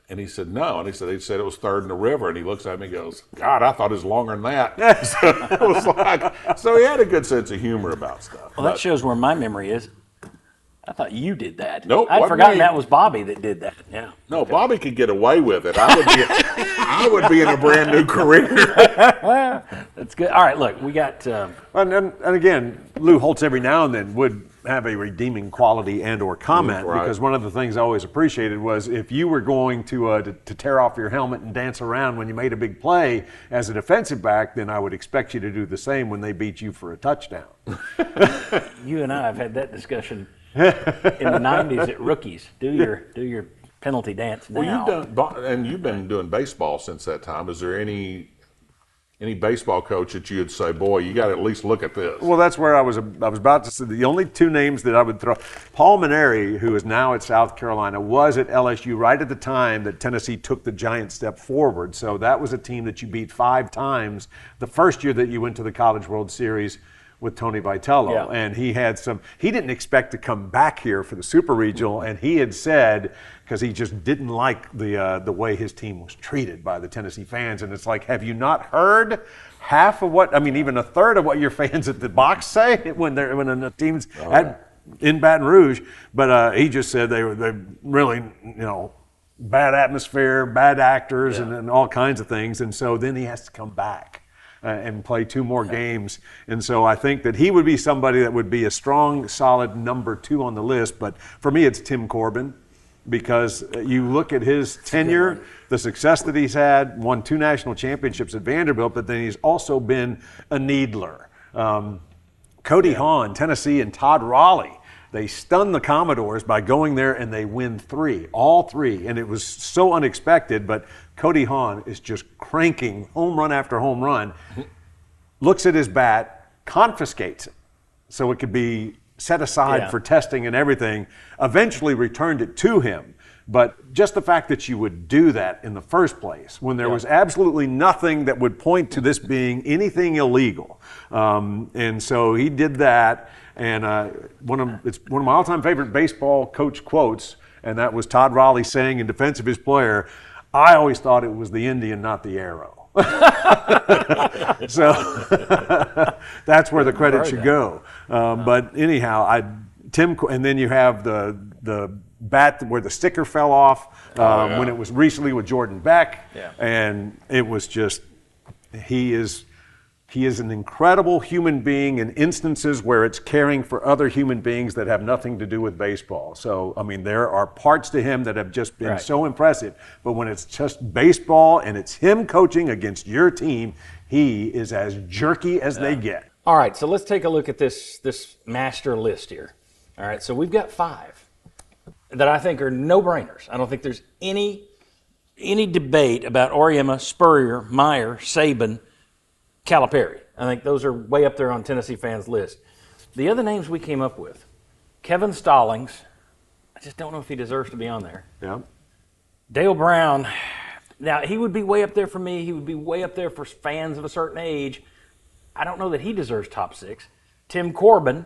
And he said, no. And he said it was 3rd in the river. And he looks at me and goes, God, I thought it was longer than that. So it was like, so he had a good sense of humor about stuff. Well, that shows where my memory is. I thought you did that. Nope, I'd wasn't forgotten me. that was Bobby that did that. Yeah. No, okay. Bobby could get away with it. I would be in a brand new career. That's good. All right, look, we got. And again, Lou Holtz every now and then would have a redeeming quality and or comment, right. Because one of the things I always appreciated was if you were going to tear off your helmet and dance around when you made a big play as a defensive back, then I would expect you to do the same when they beat you for a touchdown. You and I have had that discussion in the 90s at rookies. Do your penalty dance now. Well, you've been doing baseball since that time. Is there any baseball coach that you'd say, boy, you got to at least look at this? Well, that's where I was about to say. The only two names that I would throw, Paul Maneri, who is now at South Carolina, was at LSU right at the time that Tennessee took the giant step forward. So that was a team that you beat 5 times the first year that you went to the College World Series with Tony Vitello. Yeah. And he didn't expect to come back here for the Super Regional, and he had said, because he just didn't like the way his team was treated by the Tennessee fans, and it's like, have you not heard half of what, even a third of what your fans at the box say when the team's in Baton Rouge? But he just said they really, bad atmosphere, bad actors, and all kinds of things, and so then he has to come back and play 2 more games. And so I think that he would be somebody that would be a strong, solid number 2 on the list. But for me, it's Tim Corbin, because you look at his tenure, the success that he's had, won 2 national championships at Vanderbilt, but then he's also been a needler. Cody Hahn, Tennessee, and Todd Raleigh, they stunned the Commodores by going there and they win 3, all 3. And it was so unexpected, but Cody Hahn is just cranking home run after home run, looks at his bat, confiscates it so it could be set aside for testing and everything, eventually returned it to him. But just the fact that you would do that in the first place, when there was absolutely nothing that would point to this being anything illegal. And so he did that. And it's one of my all-time favorite baseball coach quotes, and that was Todd Raleigh saying in defense of his player, I always thought it was the Indian, not the arrow. So that's where the credit should go. But anyhow, and then you have the bat where the sticker fell off when it was recently with Jordan Beck, and it was just he is an incredible human being in instances where it's caring for other human beings that have nothing to do with baseball. So, there are parts to him that have just been so impressive. But when it's just baseball and it's him coaching against your team, he is as jerky as they get. All right, so let's take a look at this master list here. All right, so we've got 5 that I think are no-brainers. I don't think there's any debate about Auriemma, Spurrier, Meyer, Saban, Calipari. I think those are way up there on Tennessee fans' list. The other names we came up with, Kevin Stallings, I just don't know if he deserves to be on there. Yeah. Dale Brown, now he would be way up there for me. He would be way up there for fans of a certain age. I don't know that he deserves top 6. Tim Corbin,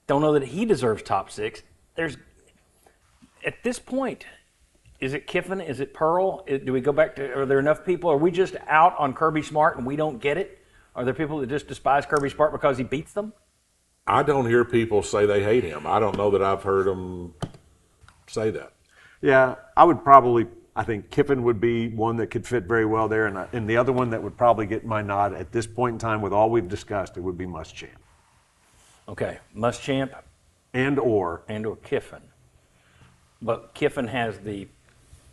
don't know that he deserves top 6. At this point, is it Kiffin? Is it Pearl? Do we go back to, are there enough people? Are we just out on Kirby Smart and we don't get it? Are there people that just despise Kirby Smart because he beats them? I don't hear people say they hate him. I don't know that I've heard them say that. Yeah, I think Kiffin would be one that could fit very well there. And the other one that would probably get my nod at this point in time with all we've discussed, it would be Muschamp. Okay, Muschamp. And or Kiffin. But Kiffin has the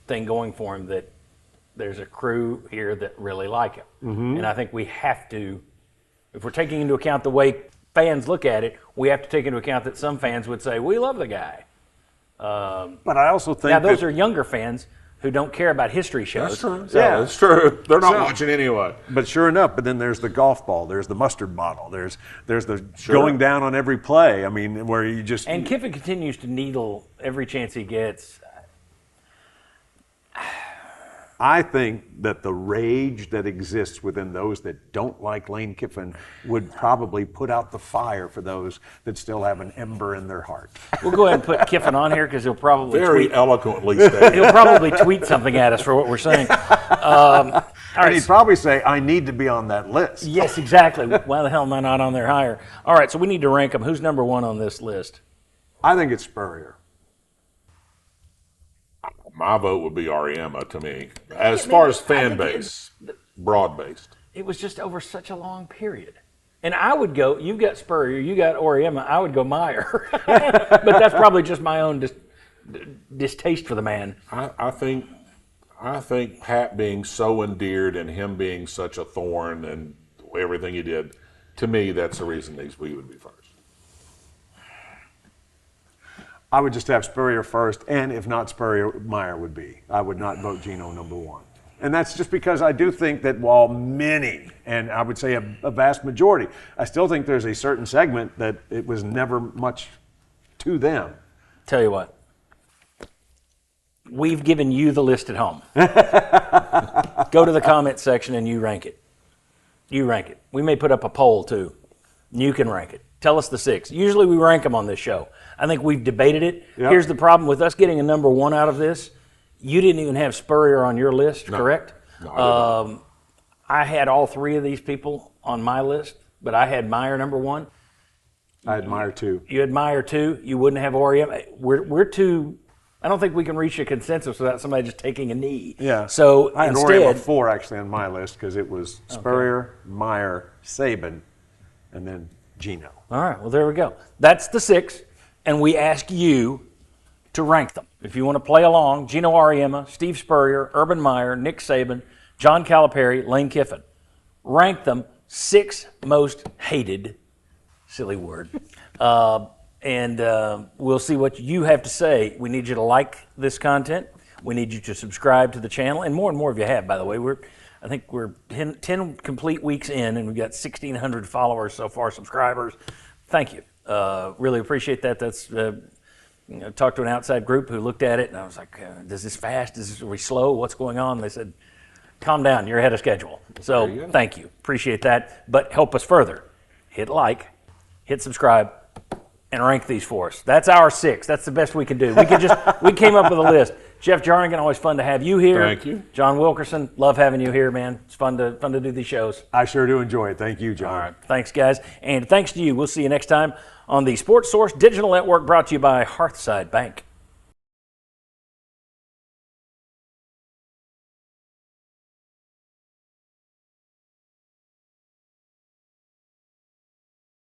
thing going for him that there's a crew here that really like him. Mm-hmm. And I think we have to, if we're taking into account the way fans look at it, we have to take into account that some fans would say, we love the guy. But I also think now those are younger fans who don't care about history shows. That's true. So, Yeah. That's true. They're not So- watching anyway. But sure enough, but then there's the golf ball, there's the mustard bottle, there's the going down on every play. I mean, where you just And Kiffin continues to needle every chance he gets. I think that the rage that exists within those that don't like Lane Kiffin would probably put out the fire for those that still have an ember in their heart. We'll go ahead and put Kiffin on here because he'll probably Very tweet. eloquently stated. He'll probably tweet something at us for what we're saying. All And right. he'd probably say, I need to be on that list. Yes, exactly. Why the hell am I not on there higher? All right, so we need to rank them. Who's number one on this list? I think it's Spurrier. My vote would be Auriemma to me. As far as fan base, broad based. It was just over such a long period. And I would go, you've got Spurrier, you got Auriemma, I would go Meyer. But that's probably just my own distaste for the man. I think Pat being so endeared and him being such a thorn and everything he did, to me, that's the reason we would be first. I would just have Spurrier first, and if not Spurrier, Meyer would be. I would not vote Geno number one. And that's just because I do think that while many, and I would say a vast majority, I still think there's a certain segment that it was never much to them. Tell you what, we've given you the list at home. Go to the comment section and you rank it. You rank it. We may put up a poll too. You can rank it. Tell us the six. Usually we rank them on this show. I think we've debated it. Yep. Here's the problem with us getting a number one out of this. You didn't even have Spurrier on your list, correct? No, I did not. I had all three of these people on my list, but I had Meyer number one. I admire too. You had Meyer two. You wouldn't have Auriemma. We're too. I don't think we can reach a consensus without somebody just taking a knee. Yeah. So I had instead, Auriemma 4 actually on my list because it was Spurrier, Meyer, Saban, and then Geno. all right. Well, there we go. That's the six, and we ask you to rank them. If you want to play along, Geno Auriemma, Steve Spurrier, Urban Meyer, Nick Saban, John Calipari, Lane Kiffin. Rank them six most hated. Silly word. And we'll see what you have to say. We need you to like this content. We need you to subscribe to the channel, and more of you have, by the way. I think we're 10 complete weeks in, and we've got 1,600 followers so far, subscribers. Thank you. Really appreciate that. That's talked to an outside group who looked at it, and I was like, "Is this fast? Are we slow? What's going on?" They said, "Calm down. You're ahead of schedule." So thank you. Appreciate that. But help us further. Hit like, hit subscribe, and rank these for us. That's our six. That's the best we can do. We came up with a list. Jeff Jarnigan, always fun to have you here. Thank you. John Wilkerson, love having you here, man. It's fun to do these shows. I sure do enjoy it. Thank you, John. All right. Thanks, guys. And thanks to you. We'll see you next time on the Sports Source Digital Network, brought to you by Hearthside Bank.